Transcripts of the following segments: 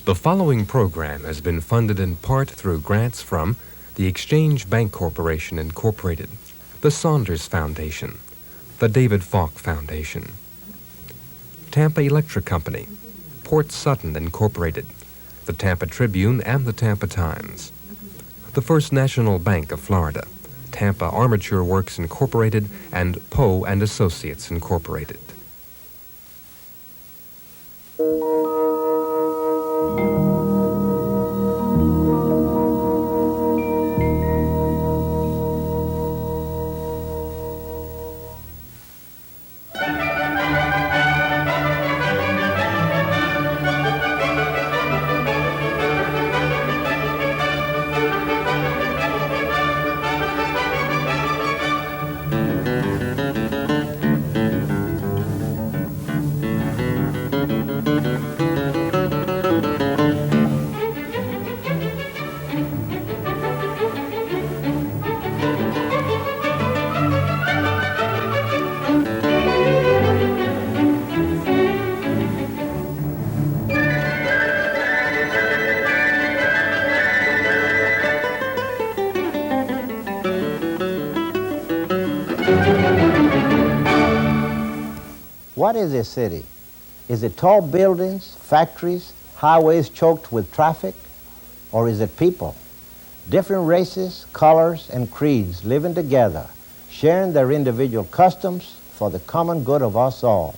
The following program has been funded in part through grants from the Exchange Bank Corporation, Incorporated, the Saunders Foundation, the David Falk Foundation, Tampa Electric Company, Port Sutton, Incorporated, the Tampa Tribune and the Tampa Times, the First National Bank of Florida, Tampa Armature Works, Incorporated, and Poe and Associates, Incorporated. What is a city? Is it tall buildings, factories, highways choked with traffic? Or is it people? Different races, colors, and creeds living together, sharing their individual customs for the common good of us all.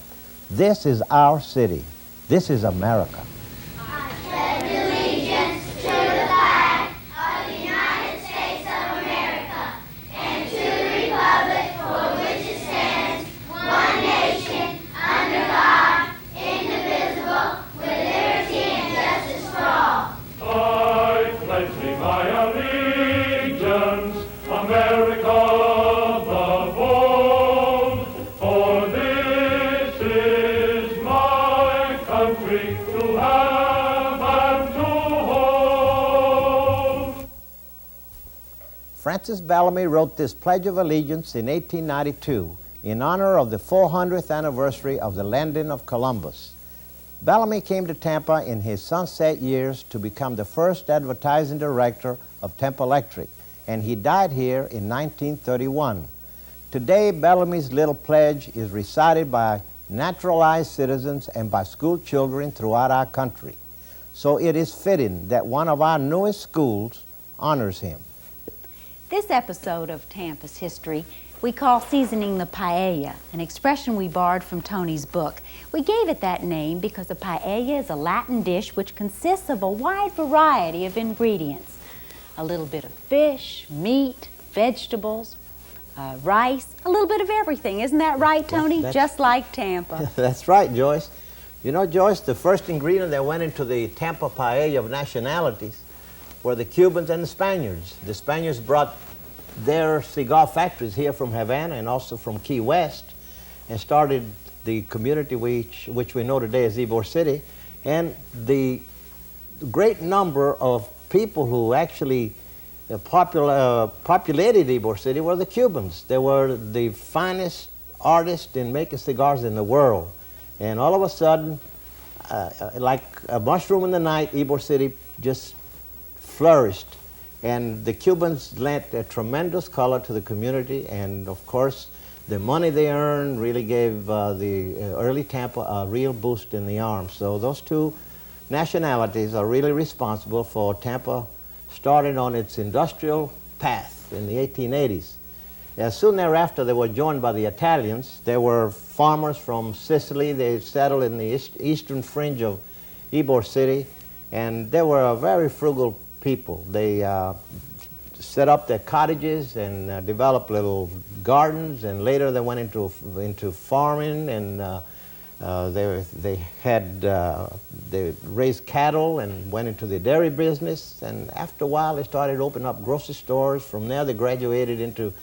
This is our city. This is America. Francis Bellamy wrote this Pledge of Allegiance in 1892 in honor of the 400th anniversary of the landing of Columbus. Bellamy came to Tampa in his sunset years to become the first advertising director of Tampa Electric, and he died here in 1931. Today, Bellamy's little pledge is recited by naturalized citizens and by school children throughout our country. So it is fitting that one of our newest schools honors him. This episode of Tampa's history we call seasoning the paella, an expression we borrowed from Tony's book. We gave it that name because a paella is a Latin dish which consists of a wide variety of ingredients. A little bit of fish, meat, vegetables, rice, a little bit of everything. Isn't that right, Tony? Just like Tampa. That's right, Joyce. You know, Joyce, the first ingredient that went into the Tampa paella of nationalities were the Cubans and the Spaniards. The Spaniards brought their cigar factories here from Havana and also from Key West and started the community which we know today as Ybor City. And the great number of people who actually populated Ybor City were the Cubans. They were the finest artists in making cigars in the world. And all of a sudden, like a mushroom in the night, Ybor City just flourished, and the Cubans lent a tremendous color to the community, and of course the money they earned really gave the early Tampa a real boost in the arms. So those two nationalities are really responsible for Tampa starting on its industrial path in the 1880s. Soon thereafter they were joined by the Italians. They were farmers from Sicily. They settled in the eastern fringe of Ybor City, and they were a very frugal people. They set up their cottages and developed little gardens, and later they went into farming, and they raised cattle and went into the dairy business, and after a while they started opening up grocery stores. From there they graduated into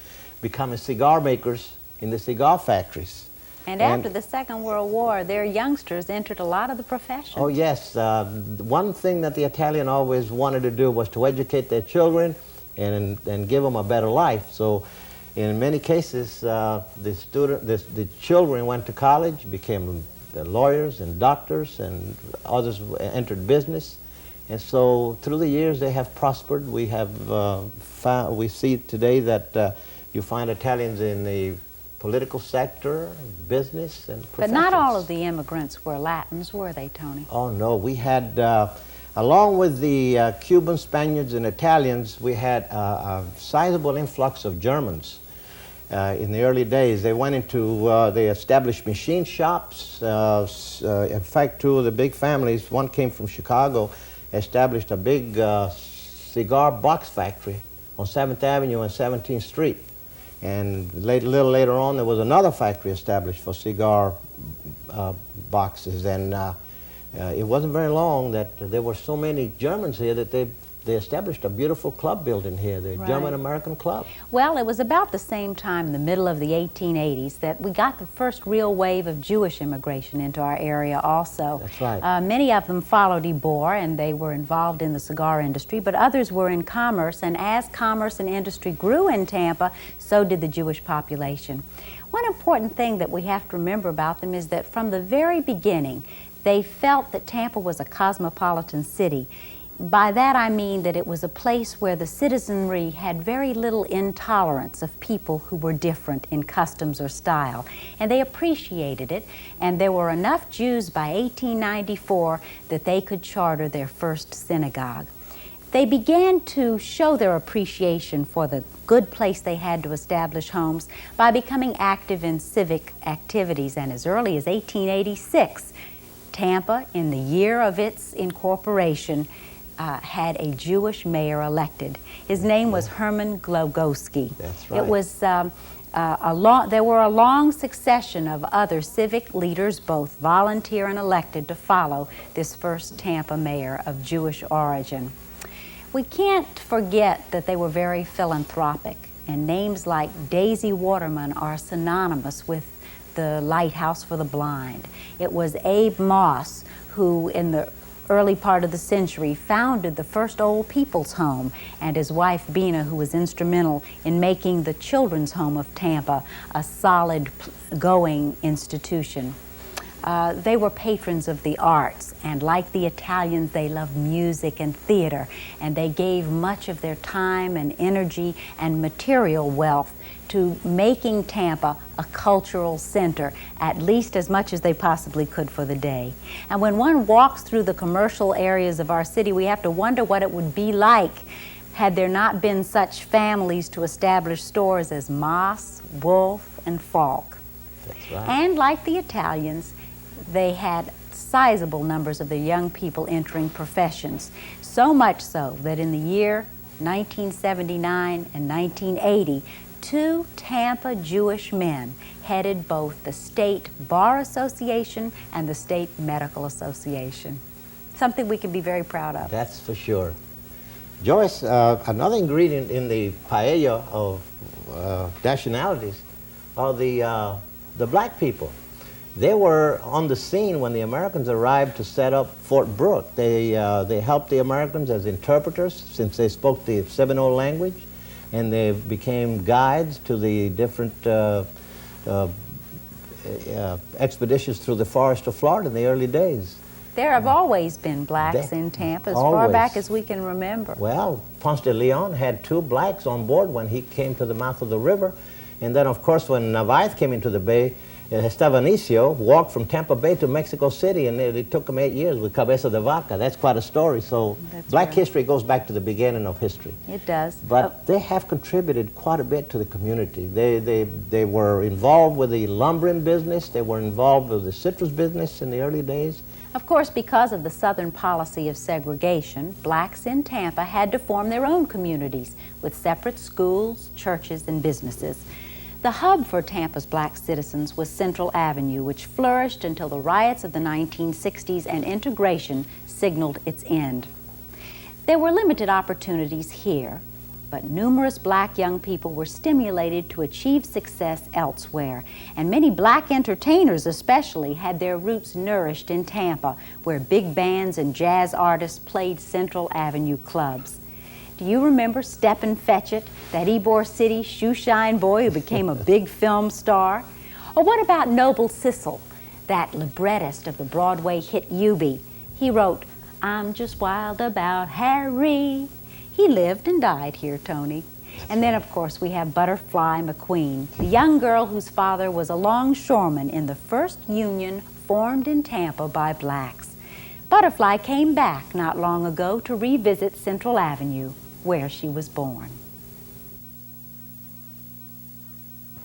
becoming cigar makers in the cigar factories. And after the Second World War, their youngsters entered a lot of the professions. Oh, yes. One thing that the Italian always wanted to do was to educate their children and give them a better life. So in many cases, the children went to college, became lawyers and doctors, and others entered business. And so through the years they have prospered. We have we see today that you find Italians in the political sector, business, and professions. But not all of the immigrants were Latins, were they, Tony? Oh, no. We had, along with the Cubans, Spaniards, and Italians, we had a sizable influx of Germans in the early days. They went into, they established machine shops. In fact, two of the big families, one came from Chicago, established a big cigar box factory on 7th Avenue and 17th Street. And a little later on, there was another factory established for cigar boxes. And it wasn't very long that there were so many Germans here that they established a beautiful club building here, the Right. German-American Club. Well, it was about the same time, the middle of the 1880s, that we got the first real wave of Jewish immigration into our area also. That's right. Many of them followed Ybor, and they were involved in the cigar industry, but others were in commerce, and as commerce and industry grew in Tampa, so did the Jewish population. One important thing that we have to remember about them is that from the very beginning, they felt that Tampa was a cosmopolitan city. By that I mean that it was a place where the citizenry had very little intolerance of people who were different in customs or style, and they appreciated it, and there were enough Jews by 1894 that they could charter their first synagogue. They began to show their appreciation for the good place they had to establish homes by becoming active in civic activities, and as early as 1886, Tampa, in the year of its incorporation, had a Jewish mayor elected. His name was Herman Glogowski. That's right. It was there were a long succession of other civic leaders, both volunteer and elected, to follow this first Tampa mayor of Jewish origin. We can't forget that they were very philanthropic, and names like Daisy Waterman are synonymous with the Lighthouse for the Blind. It was Abe Moss who, in the early part of the century, founded the first old people's home, and his wife Bina, who was instrumental in making the Children's Home of Tampa a solid going institution. They were patrons of the arts, and like the Italians, they loved music and theater, and they gave much of their time and energy and material wealth to making Tampa a cultural center, at least as much as they possibly could for the day. And when one walks through the commercial areas of our city, we have to wonder what it would be like had there not been such families to establish stores as Moss, Wolf, and Falk. That's right. And like the Italians, they had sizable numbers of their young people entering professions, so much so that in the year 1979 and 1980, two Tampa Jewish men headed both the State Bar Association and the State Medical Association. Something we can be very proud of. That's for sure. Joyce, another ingredient in the paella of nationalities are the black people. They were on the scene when the Americans arrived to set up Fort Brooke. They helped the Americans as interpreters, since they spoke the Seminole language, and they became guides to the different expeditions through the forest of Florida in the early days. There have always been blacks in Tampa, as far back as we can remember. Well, Ponce de Leon had two blacks on board when he came to the mouth of the river. And then, of course, when Narvaez came into the bay, Estevanicio walked from Tampa Bay to Mexico City, and it took him 8 years with Cabeza de Vaca. That's quite a story. So black history goes back to the beginning of history. It does. But they have contributed quite a bit to the community. They were involved with the lumbering business. They were involved with the citrus business in the early days. Of course, because of the Southern policy of segregation, blacks in Tampa had to form their own communities with separate schools, churches, and businesses. The hub for Tampa's black citizens was Central Avenue, which flourished until the riots of the 1960s and integration signaled its end. There were limited opportunities here, but numerous black young people were stimulated to achieve success elsewhere, and many black entertainers especially had their roots nourished in Tampa, where big bands and jazz artists played Central Avenue clubs. Do you remember Steppin' Fetchit, that Ybor City shoeshine boy who became a big film star? Or what about Noble Sissle, that librettist of the Broadway hit Eubie? He wrote, I'm just wild about Harry. He lived and died here, Tony. And then, of course, we have Butterfly McQueen, the young girl whose father was a longshoreman in the first union formed in Tampa by blacks. Butterfly came back not long ago to revisit Central Avenue, where she was born.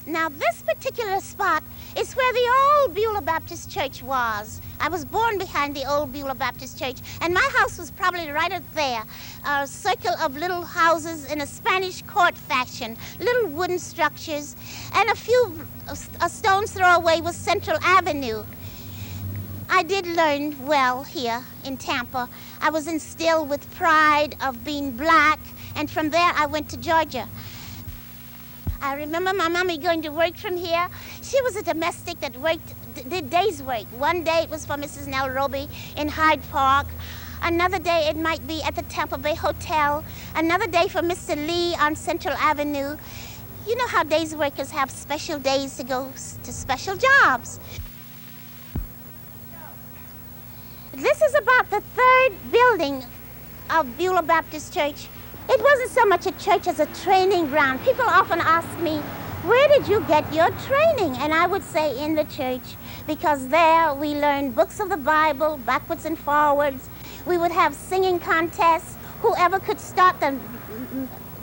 Now, this particular spot is where the old Beulah Baptist Church was. I was born behind the old Beulah Baptist Church, and my house was probably right up there. A circle of little houses in a Spanish court fashion, little wooden structures, and a stone's throw away was Central Avenue. I did learn well here in Tampa. I was instilled with pride of being black, and from there I went to Georgia. I remember my mommy going to work from here. She was a domestic that did days work. One day it was for Mrs. Nairobi in Hyde Park. Another day it might be at the Tampa Bay Hotel. Another day for Mr. Lee on Central Avenue. You know how days workers have special days to go to special jobs. This is about the third building of Beulah Baptist Church. It wasn't so much a church as a training ground. People often ask me, where did you get your training? And I would say in the church, because there we learned books of the Bible, backwards and forwards. We would have singing contests. Whoever could start the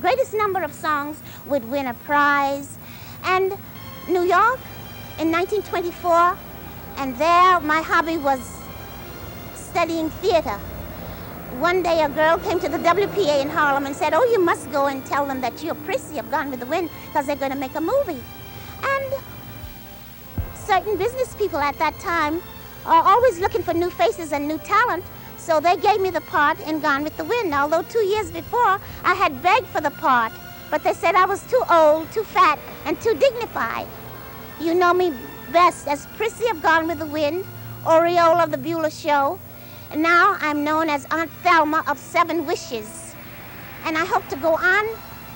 greatest number of songs would win a prize. And New York in 1924, and there my hobby was studying theater. One day a girl came to the WPA in Harlem and said, oh, you must go and tell them that you're Prissy of Gone with the Wind because they're going to make a movie. And certain business people at that time are always looking for new faces and new talent, so they gave me the part in Gone with the Wind, although 2 years before I had begged for the part, but they said I was too old, too fat, and too dignified. You know me best as Prissy of Gone with the Wind, Oriole of the Beulah Show, and now I'm known as Aunt Thelma of 7 Wishes. And I hope to go on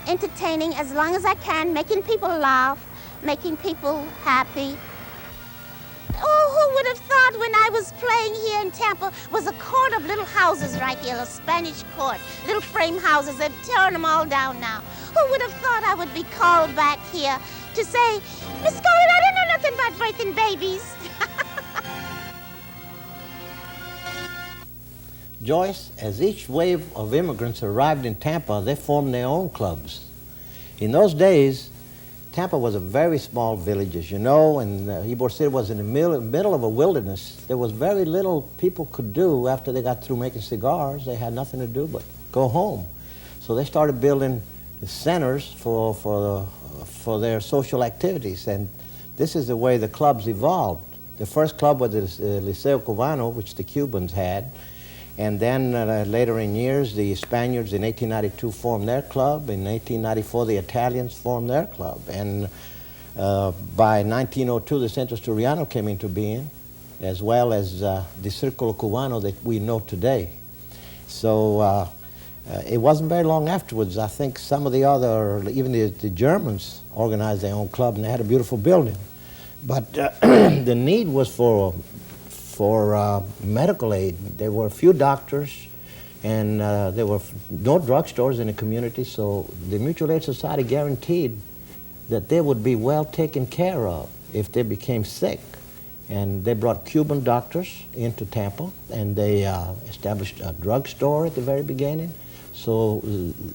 entertaining as long as I can, making people laugh, making people happy. Oh, who would have thought when I was playing here in Tampa was a court of little houses right here, a Spanish court, little frame houses. They've torn them all down now. Who would have thought I would be called back here to say, Miss Scarlett, I don't know nothing about birthing babies. Joyce, as each wave of immigrants arrived in Tampa, they formed their own clubs. In those days, Tampa was a very small village, as you know, and Ybor City was in the middle of a wilderness. There was very little people could do after they got through making cigars. They had nothing to do but go home. So they started building centers for their social activities, and this is the way the clubs evolved. The first club was the Liceo Cubano, which the Cubans had. And then later in years, the Spaniards in 1892 formed their club. In 1894, the Italians formed their club. And by 1902, the Centro Asturiano came into being, as well as the Círculo Cubano that we know today. So it wasn't very long afterwards. I think some of the other, even the Germans, organized their own club, and they had a beautiful building. But the need was for medical aid. There were a few doctors, and there were no drugstores in the community, so the Mutual Aid Society guaranteed that they would be well taken care of if they became sick. And they brought Cuban doctors into Tampa, and they established a drugstore at the very beginning. So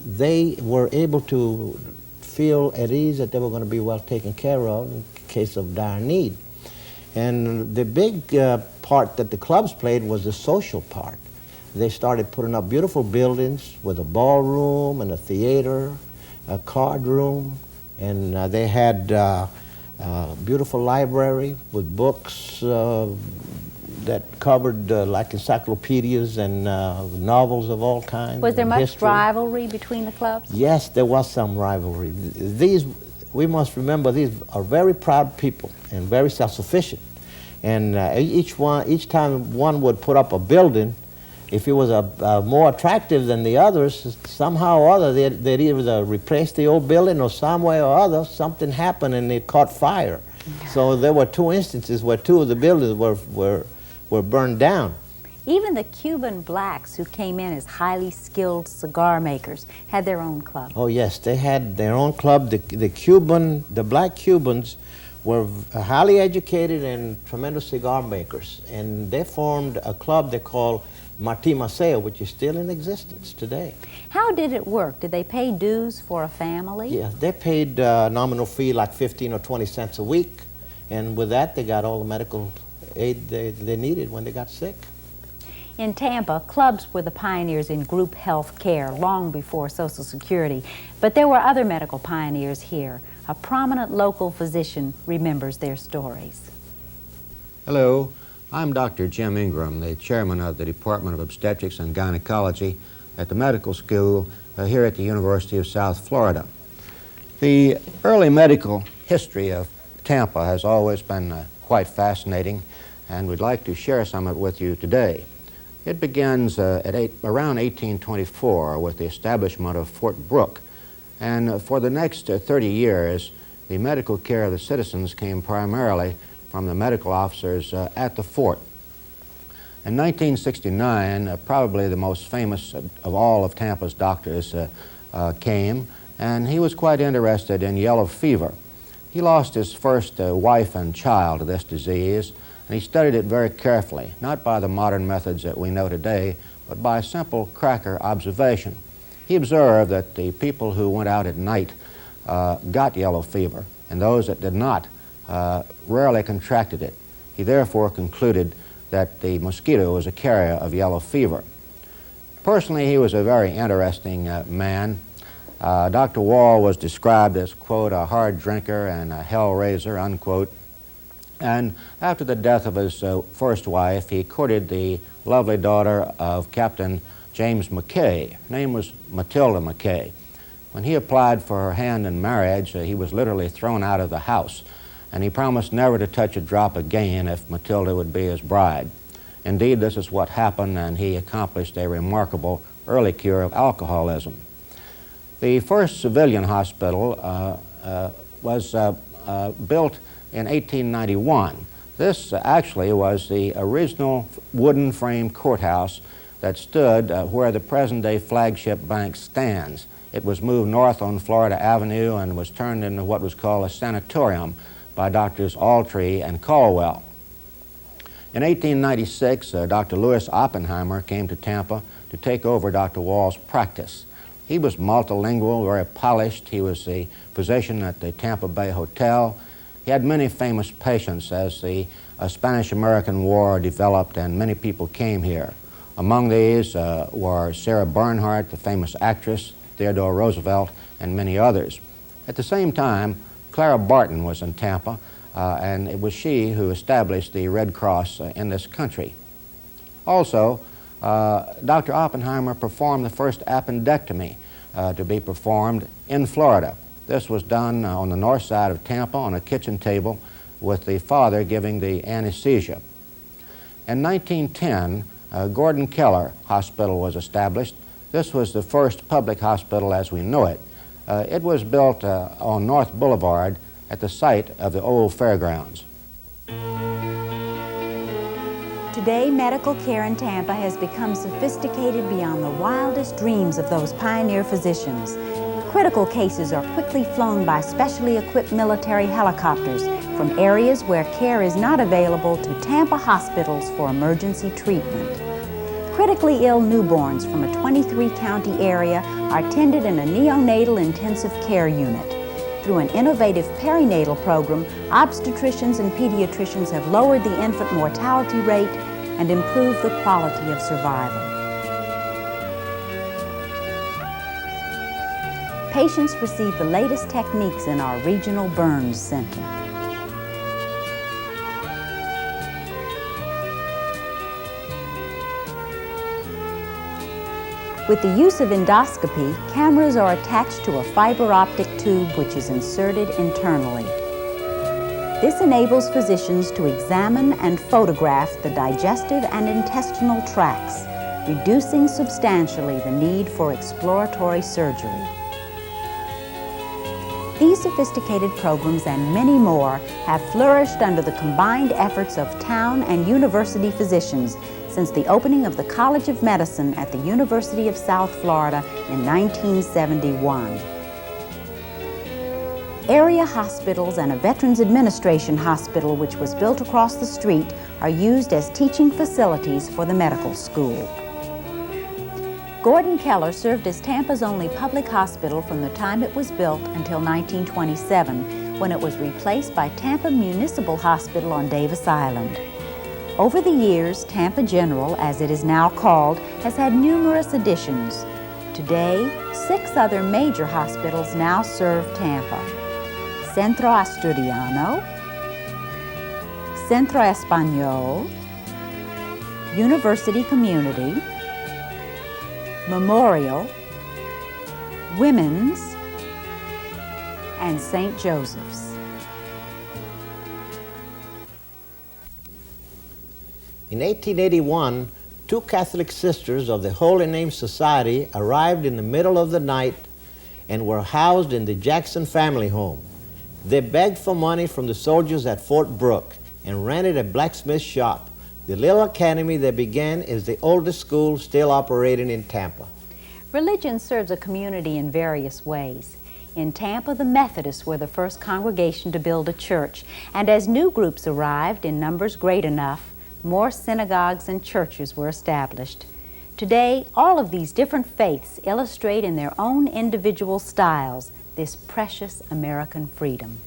they were able to feel at ease that they were going to be well taken care of in case of dire need. And the big part that the clubs played was the social part. They started putting up beautiful buildings with a ballroom and a theater, a card room, and they had a beautiful library with books that covered like encyclopedias and novels of all kinds. Was there much history. rivalry between the clubs? Yes, there was some rivalry. We must remember, these are very proud people and very self-sufficient. And each time one would put up a building, if it was more attractive than the others, somehow or other they'd either replace the old building, or some way or other something happened and it caught fire. So there were 2 instances where 2 of the buildings were burned down. Even the Cuban blacks who came in as highly skilled cigar makers had their own club. Oh yes, they had their own club. The black Cubans were highly educated and tremendous cigar makers, and they formed a club they called Martí Maceo, which is still in existence today. How did it work? Did they pay dues for a family? Yeah, they paid a nominal fee like 15 or 20 cents a week, and with that they got all the medical aid they needed when they got sick. In Tampa, clubs were the pioneers in group health care long before Social Security, but there were other medical pioneers here. A prominent local physician remembers their stories. Hello, I'm Dr. Jim Ingram, the chairman of the Department of Obstetrics and Gynecology at the medical school here at the University of South Florida. The early medical history of Tampa has always been quite fascinating, and we'd like to share some of it with you today. It begins around 1824 with the establishment of Fort Brooke, and for the next 30 years, the medical care of the citizens came primarily from the medical officers at the fort. In 1969, probably the most famous of all of Tampa's doctors came, and he was quite interested in yellow fever. He lost his first wife and child to this disease, and he studied it very carefully, not by the modern methods that we know today, but by simple cracker observation. He observed that the people who went out at night got yellow fever, and those that did not rarely contracted it. He therefore concluded that the mosquito was a carrier of yellow fever. Personally, he was a very interesting man. Dr. Wall was described as, quote, a hard drinker and a hell-raiser, unquote. And after the death of his first wife, he courted the lovely daughter of Captain James McKay. Her name was Matilda McKay. When he applied for her hand in marriage, he was literally thrown out of the house, and he promised never to touch a drop again if Matilda would be his bride. Indeed, this is what happened, and he accomplished a remarkable early cure of alcoholism. The first civilian hospital was built in 1891. This actually was the original wooden frame courthouse that stood where the present-day flagship bank stands. It was moved north on Florida Avenue and was turned into what was called a sanatorium by Doctors Altree and Caldwell. In 1896, Dr. Louis Oppenheimer came to Tampa to take over Dr. Wall's practice. He was multilingual, very polished. He was the physician at the Tampa Bay Hotel. He had many famous patients as the Spanish-American War developed and many people came here. Among these were Sarah Bernhardt, the famous actress, Theodore Roosevelt, and many others. At the same time, Clara Barton was in Tampa, and it was she who established the Red Cross in this country. Also, Dr. Oppenheimer performed the first appendectomy to be performed in Florida. This was done on the north side of Tampa on a kitchen table with the father giving the anesthesia. In 1910, Gordon Keller Hospital was established. This was the first public hospital as we know it. It was built on North Boulevard at the site of the old fairgrounds. Today, medical care in Tampa has become sophisticated beyond the wildest dreams of those pioneer physicians. Critical cases are quickly flown by specially equipped military helicopters from areas where care is not available to Tampa hospitals for emergency treatment. Critically ill newborns from a 23-county area are tended in a neonatal intensive care unit. Through an innovative perinatal program, obstetricians and pediatricians have lowered the infant mortality rate and improved the quality of survival. Patients receive the latest techniques in our regional burns center. With the use of endoscopy, cameras are attached to a fiber optic tube which is inserted internally. This enables physicians to examine and photograph the digestive and intestinal tracts, reducing substantially the need for exploratory surgery. These sophisticated programs and many more have flourished under the combined efforts of town and university physicians since the opening of the College of Medicine at the University of South Florida in 1971. Area hospitals and a Veterans Administration hospital, which was built across the street, are used as teaching facilities for the medical school. Gordon Keller served as Tampa's only public hospital from the time it was built until 1927, when it was replaced by Tampa Municipal Hospital on Davis Island. Over the years, Tampa General, as it is now called, has had numerous additions. Today, 6 other major hospitals now serve Tampa: Centro Asturiano, Centro Español, University Community, Memorial, Women's, and St. Joseph's. In 1881, 2 Catholic sisters of the Holy Name Society arrived in the middle of the night and were housed in the Jackson family home. They begged for money from the soldiers at Fort Brooke and rented a blacksmith shop. The little academy they began is the oldest school still operating in Tampa. Religion serves a community in various ways. In Tampa, the Methodists were the first congregation to build a church, and as new groups arrived in numbers great enough, more synagogues and churches were established. Today, all of these different faiths illustrate in their own individual styles this precious American freedom.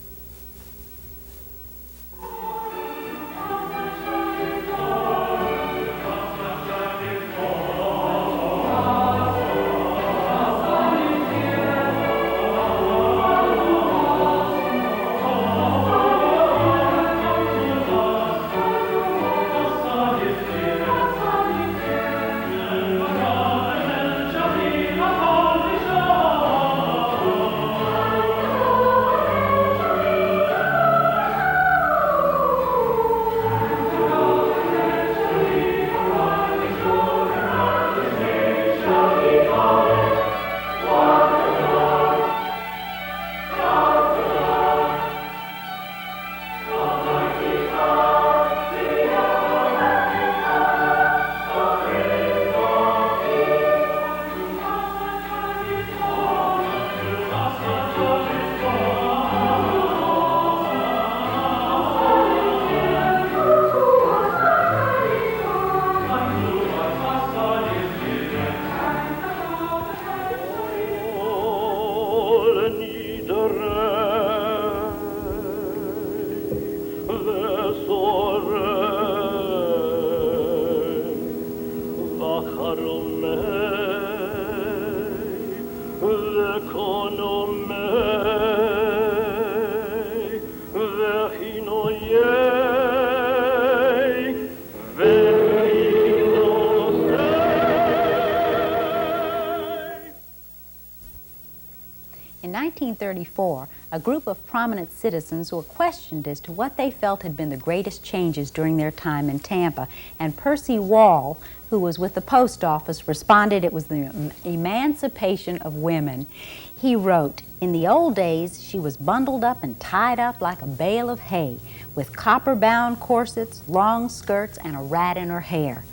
In 1934, a group of prominent citizens were questioned as to what they felt had been the greatest changes during their time in Tampa, and Percy Wall, who was with the post office, responded it was the emancipation of women. He wrote, "In the old days, she was bundled up and tied up like a bale of hay, with copper-bound corsets, long skirts, and a rat in her hair.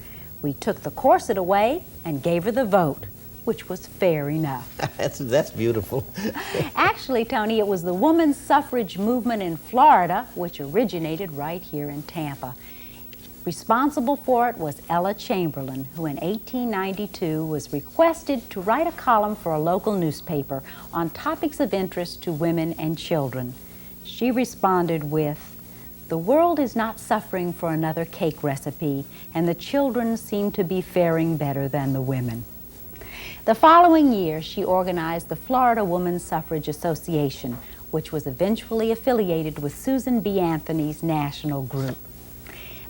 We took the corset away and gave her the vote, which was fair enough." That's beautiful. Actually, Tony, it was the women's suffrage movement in Florida which originated right here in Tampa. Responsible for it was Ella Chamberlain, who in 1892 was requested to write a column for a local newspaper on topics of interest to women and children. She responded with, "The world is not suffering for another cake recipe, and the children seem to be faring better than the women." The following year, she organized the Florida Women's Suffrage Association, which was eventually affiliated with Susan B. Anthony's national group.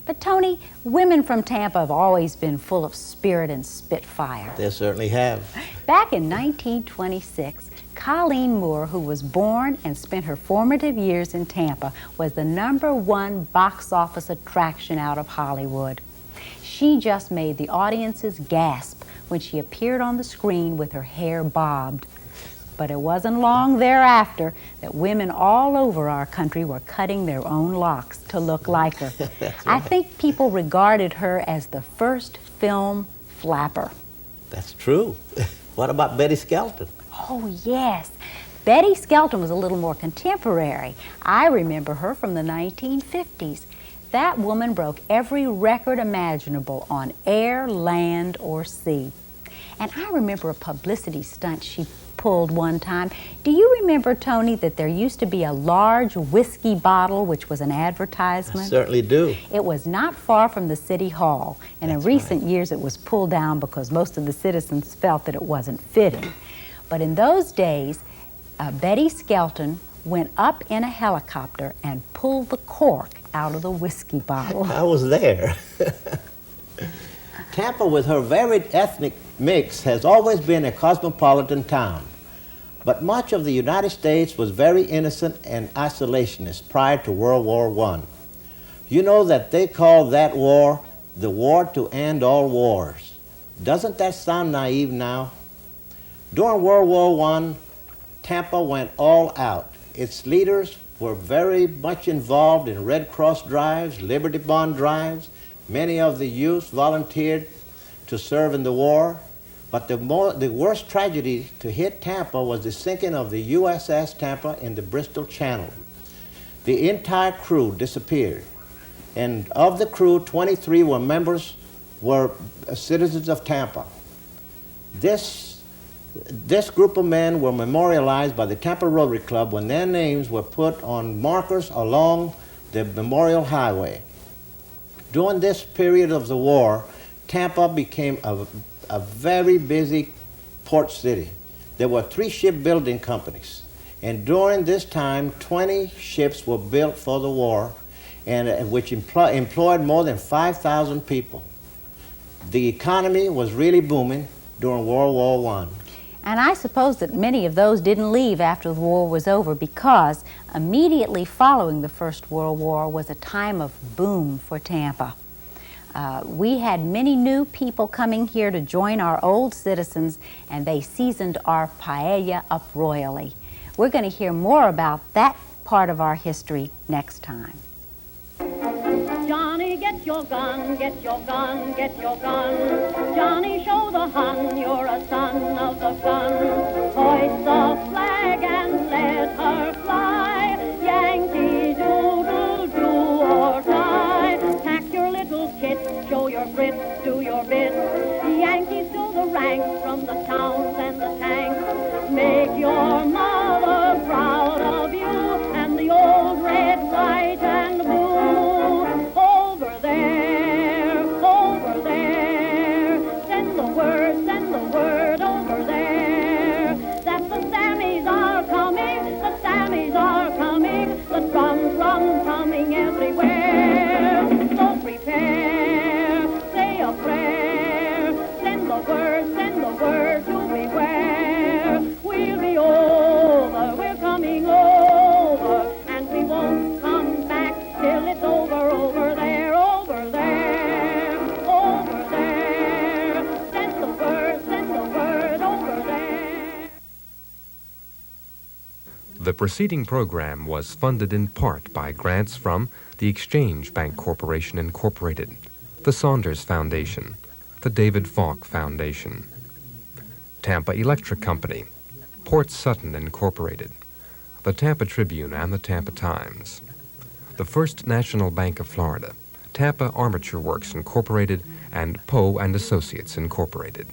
But Tony, women from Tampa have always been full of spirit and spitfire. They certainly have. Back in 1926, Colleen Moore, who was born and spent her formative years in Tampa, was the #1 box office attraction out of Hollywood. She just made the audiences gasp when she appeared on the screen with her hair bobbed. But it wasn't long thereafter that women all over our country were cutting their own locks to look like her. That's I right. think people regarded her as the first film flapper. That's true. What about Betty Skelton? Oh, yes. Betty Skelton was a little more contemporary. I remember her from the 1950s. That woman broke every record imaginable on air, land, or sea. And I remember a publicity stunt she pulled one time. Do you remember, Tony, that there used to be a large whiskey bottle which was an advertisement? I certainly do. It was not far from the city hall, and in That's recent right. years it was pulled down because most of the citizens felt that it wasn't fitting. But in those days, Betty Skelton went up in a helicopter and pulled the cork out of the whiskey bottle. I was there. Tampa, with her varied ethnic mix, has always been a cosmopolitan town. But much of the United States was very innocent and isolationist prior to World War I. You know that they call that war the war to end all wars. Doesn't that sound naive now? During World War I, Tampa went all out. Its leaders were very much involved in Red Cross drives, Liberty Bond drives. Many of the youth volunteered to serve in the war. But the worst tragedy to hit Tampa was the sinking of the USS Tampa in the Bristol Channel. The entire crew disappeared. And of the crew, 23 were citizens of Tampa. This group of men were memorialized by the Tampa Rotary Club when their names were put on markers along the Memorial Highway. During this period of the war, Tampa became a very busy port city. There were 3 shipbuilding companies, and during this time, 20 ships were built for the war, and which employed more than 5,000 people. The economy was really booming during World War I. And I suppose that many of those didn't leave after the war was over because immediately following the First World War was a time of boom for Tampa. We had many new people coming here to join our old citizens, and they seasoned our paella up royally. We're going to hear more about that part of our history next time. Johnny, get your gun, get your gun, get your gun. Johnny, show the Hun you're a son of the gun. Hoist the flag and let her fly. Yankee doodle do or die. Pack your little kit, show your grit, do your bit. Yankees fill the ranks from the towns and the tanks. Make your mother proud of you and the old red, white, and blue. Over there, send the word over there, that the Sammies are coming, the Sammies are coming, the drums coming everywhere. So prepare, say a prayer, send the word to beware. We'll be over, we're coming over, and we won't come back till it's over there, over there, over there. Send the word over there. The preceding program was funded in part by grants from the Exchange Bank Corporation Incorporated, the Saunders Foundation, the David Falk Foundation, Tampa Electric Company, Port Sutton Incorporated, the Tampa Tribune and the Tampa Times, the First National Bank of Florida, Tampa Armature Works Incorporated, and Poe and Associates Incorporated.